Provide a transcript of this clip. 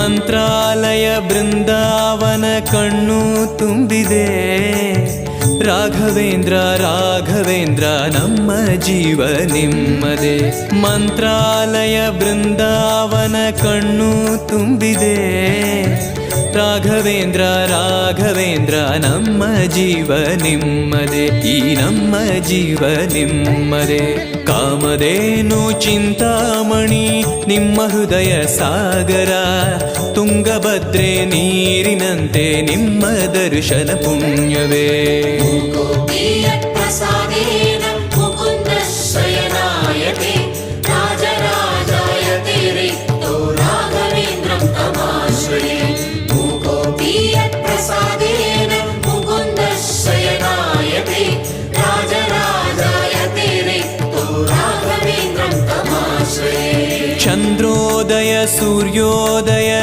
ಮಂತ್ರಾಲಯ ಬೃಂದಾವನ ಕಣ್ಣು ತುಂಬಿದೆ. ರಾಘವೇಂದ್ರ ರಾಘವೇಂದ್ರ ನಮ್ಮ ಜೀವ ನಿಮ್ಮದೆ. ಮಂತ್ರಾಲಯ ಬೃಂದಾವನ ಕಣ್ಣು ತುಂಬಿದೆ. ರಾಘವೇಂದ್ರ ರಾಘವೇಂದ್ರ ನಮ್ಮ ಜೀವ ನಿಮ್ಮದೆ. ಈ ನಮ್ಮ ಜೀವ ನಿಮ್ಮದೆ. ಕಾಮಧೇನು ಚಿಂತಾಮಣಿ ನಿಮ್ಮ ಹೃದಯ ಸಾಗರ. ತುಂಗಭದ್ರೆ ನೀರಿನಂತೆ ನಿಮ್ಮ ದರ್ಶನ ಪುಣ್ಯವೇ. ಚಂದ್ರೋದಯ ಸೂರ್ಯೋದಯ